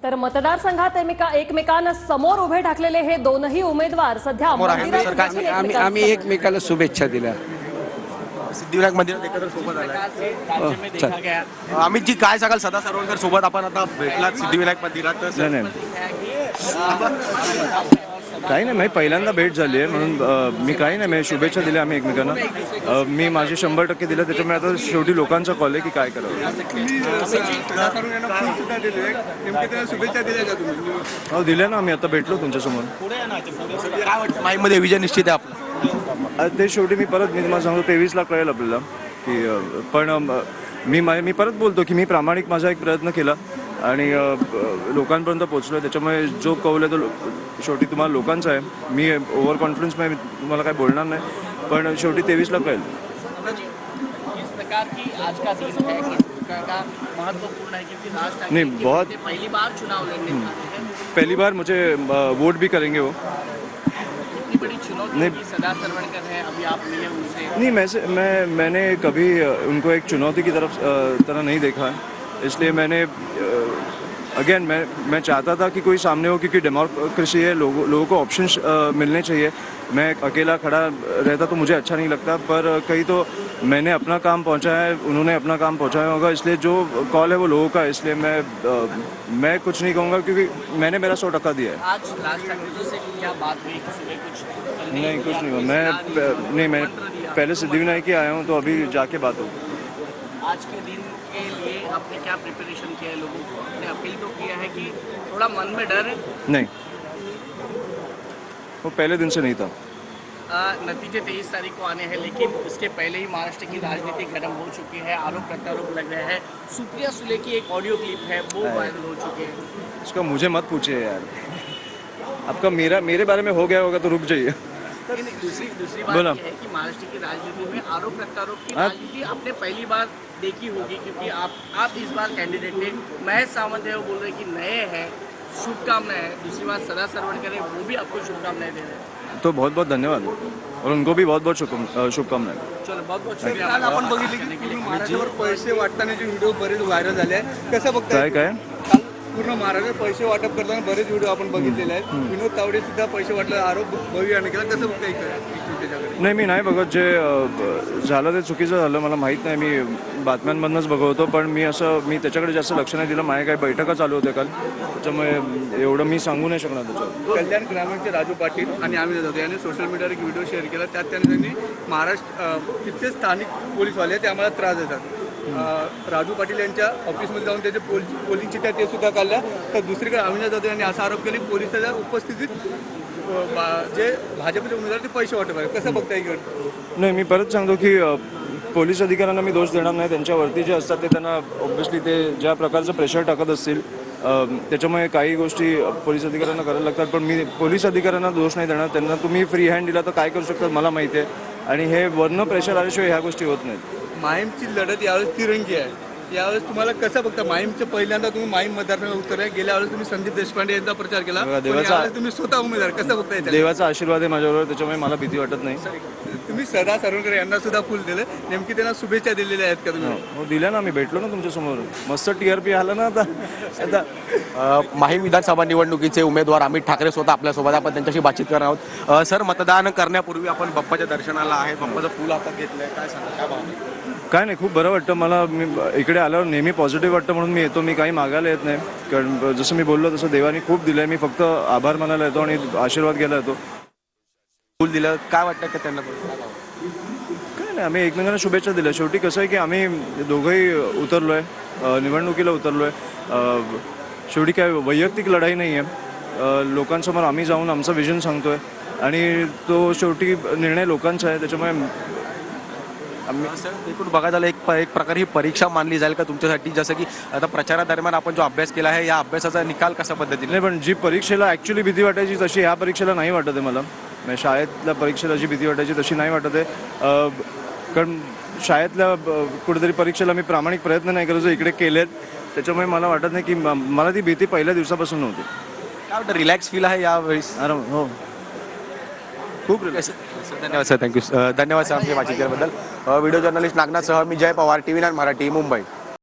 तर मतदारसंघात एकमेकांना समोर उभे ठाकलेले हे दोनही उमेदवार सध्या मंदिरात देखील आम्ही एकमेकाला शुभेच्छा दिल्या. सिद्धिविनायक मंदिरात एकत्र सोबत आलाय. अमित जी काय सांगाल, सदा सरवणकर सोबत आपण आता भेटलात सिद्धिविनायक मंदिरात. काही नाही, माझी पहिल्यांदा भेट झाली आहे म्हणून मी काही नाही, मी शुभेच्छा दिल्या आम्ही एकमेकांना. मी माझे 100% दिलं, त्याच्यामुळे आता शेवटी लोकांचा कॉल आहे की काय करावं. शुभेच्छा दिल्या का तुम्ही? हो दिल्या ना, आम्ही आता भेटलो तुमच्यासमोर. काय वाटतं माईमध्ये विजय निश्चित आहे आपला? ते शेवटी मी तुम्हाला सांगतो 23ला कळेल आपल्याला की पण मी परत बोलतो की मी प्रामाणिक माझा एक प्रयत्न केला आणि लोकांपर्यंत पोहोचलो. त्याच्यामुळे जो कौल आहे तो शेवटी तुम्हाला लोकांचा आहे. मी ओव्हर कॉन्फिडन्समध्ये तुम्हाला काय बोलणार नाही, पण शेवटी 23ला कळेल. नहीं बहुत पहली बार मुझे वोट भी करेंगे वो. नहीं सदा सरवणकर है, अभी आप मिले उनसे? नहीं, मैंने कभी उनको एक चुनौती की तरह नहीं देखा है, इसलिए मैंने अगेन मैं चाहता था कि कोई सामने हो, क्योंकि डेमोक्रेसी है, लोगों को ऑप्शंस मिलने चाहिए. मैं अकेला खड़ा रहता तो मुझे अच्छा नहीं लगता, पर कहीं तो मैंने अपना काम पहुंचाया है, उन्होंने अपना काम पहुंचाया होगा, इसलिए जो कॉल है वो लोगों का है. इसलिए मैं कुछ नहीं कहूँगा क्योंकि मैंने मेरा 100% दिया है. आज लास्ट टाइम से क्या बात हुई? नहीं कुछ नहीं हुआ. मैं पहले सिद्धिविनायक ही आया हूँ, तो अभी जाके बात होगी. आज के दिन के लिए आपने क्या प्रिपरेशन किया है? लोगों को आपने अपील तो किया है कि थोड़ा मन में डर है? नहीं, वो पहले दिन से नहीं था. नतीजे 23 तारीख को आने हैं, लेकिन उसके पहले ही महाराष्ट्र की राजनीति गर्म हो चुकी है. आरोप प्रत्यारोप लग रहे हैं. सुप्रिया सुले की एक ऑडियो क्लिप है, वो वायरल हो चुकी है. उसका मुझे मत पूछिए यार. आपका मेरे बारे में हो गया होगा तो रुक जाइए. दूसरी बात यह है कि महाराष्ट्र की राजनीति में आरोप प्रत्यारोप की राजनीति आपने पहली बार देखी होगी, क्योंकि आप इस बार कैंडिडेट थे. महेश सावंत है, वो बोल रहे कि नए हैं, शुभकामनाएं हैं. दूसरी बात सदा सरवणकर है, वो भी आपको शुभकामनाएं दे रहे हैं. तो बहुत बहुत धन्यवाद, और उनको भी बहुत बहुत शुभकामनाएं. चलो, बहुत बहुत काल आपण बघितले की महाराष्ट्रावर पैसे वाटतानाचे व्हिडिओ बरेच व्हायरल झाले आहेत. कसं बघताय? काय काल पूर्ण महाराष्ट्रात पैसे वाटप करताना बरेच व्हिडिओ आपण बघितलेले आहेत. विनोद तावडे सुद्धा पैसे वाटले आरोप भव्य याने केला. कसं बघताय त्याच्याकडे? नाही, मी नाही बघत. जे झालं ते चुकीचं झालं, मला माहीत नाही. मी बातम्यांमधूनच बघवतो, पण मी त्याच्याकडे जास्त लक्ष नाही दिलं. माझ्या काही बैठका चालू होत्या काल, त्याच्यामुळे एवढं मी सांगू नाही शकणार त्याच्यावर. कल्याण ग्रामीणचे राजू पाटील आणि आम्ही जाधव यांनी सोशल मीडियावर एक व्हिडिओ शेअर केला. त्यात त्यांनी महाराष्ट्र तिथले स्थानिक पोलीसवाले ते आम्हाला त्रास देतात. राजू पाटील यांच्या ऑफिसमध्ये जाऊन त्याचे पोलिंग चिठ्ठ्या ते सुद्धा काढल्या. तर दुसरीकडे अविनाश जाधव यांनी असा आरोप केला की पोलिसांच्या उपस्थितीत जे भाजपचे उमेदवार ते पैसे वाटप आहे. कसं बघता येईल? नाही, मी परत सांगतो की पोलीस अधिकाऱ्यांना मी दोष देणार नाही. त्यांच्यावरती जे असतात ते त्यांना ऑब्व्हियसली ते ज्या प्रकारचं प्रेशर टाकत असतील, त्याच्यामुळे काही गोष्टी पोलीस अधिकाऱ्यांना करायला लागतात. पण मी पोलीस अधिकाऱ्यांना दोष नाही देणार. त्यांना तुम्ही फ्री हँड दिला तर काय करू शकतात मला माहिती आहे, आणि हे वरनं प्रेशर आल्याशिवाय ह्या गोष्टी होत नाहीत. माहीमची लढत यावेळेस तिरंगी आहे. यावेळेस तुम्हाला कसं बघता? माहीमचं पहिल्यांदा तुम्ही माहीम मतदारसंघात उतरले, गेल्या वेळेस तुम्ही संदीप देशपांडे यांचा प्रचार केला, तुम्ही स्वतः उमेदवार. कसं बघताय? देवाचा आशीर्वाद आहे माझ्याबरोबर, त्याच्यामुळे मला भीती वाटत नाही. तुम्ही सदा सरवणकर यांना सुद्धा फुल दिलं, नेमकी त्यांना शुभेच्छा दिलेल्या आहेत का तुम्ही? हो दिल्या ना, मी भेटलो ना तुमच्यासमोर. मस्त TRP आला ना आता. माहीम विधानसभा निवडणुकीचे उमेदवार अमित ठाकरे स्वतः आपल्यासोबत, आपण त्यांच्याशी बातचीत करणार आहोत. सर, मतदान करण्यापूर्वी आपण बाप्पाच्या दर्शनाला आहे, बाप्पाचं फुल हातात घेतलंय, काय सांगा, काय भावना? काय नाही, खूप बरं वाटतं मला. मी इकडे आल्यावर नेहमी पॉझिटिव्ह वाटतं म्हणून मी येतो. मी काही मागायला येत नाही, कारण जसं मी बोललो तसं देवाने खूप दिलं आहे. मी फक्त आभार मानायला येतो आणि आशीर्वाद घ्यायला येतो. फुल दिलं, काय वाटतं का त्यांना? काय नाही, आम्ही एकमेकांना शुभेच्छा दिल्या. शेवटी कसं आहे की आम्ही दोघंही उतरलो आहे, निवडणुकीला उतरलो आहे. शेवटी काय वैयक्तिक लढाई नाही आहे. लोकांसमोर आम्ही जाऊन आमचं विजन सांगतो आहे, आणि तो शेवटी निर्णय लोकांचा आहे. त्याच्यामुळे एकूण बघा झालं एक प्रकारे ही परीक्षा मानली जाईल का तुमच्यासाठी? जसं की आता प्रचारादरम्यान आपण जो अभ्यास केला आहे, या अभ्यासाचा निकाल कशा पद्धतीने? नाही, पण जी परीक्षेला ॲक्च्युली भीती वाटायची तशी ह्या परीक्षेला नाही वाटत आहे मला. म्हणजे शाळेतल्या परीक्षेला जी भीती वाटायची तशी नाही वाटत आहे. कारण शाळेतल्या कुठेतरी परीक्षेला मी प्रामाणिक प्रयत्न नाही करत, जो इकडे केलेत, त्याच्यामुळे मला वाटत नाही की मला ती भीती पहिल्या दिवसापासून नव्हती. काय वाटतं, रिलॅक्स फील आहे यावेळेस? हो, खूप रिलॅक्स. धन्यवाद सर, थँक्यू. धन्यवाद सर आमची बातचीत केल्याबद्दल. व्हिडिओ जर्नलिस्ट नागनाथसह मी जय पवार, TV9 मराठी, मुंबई.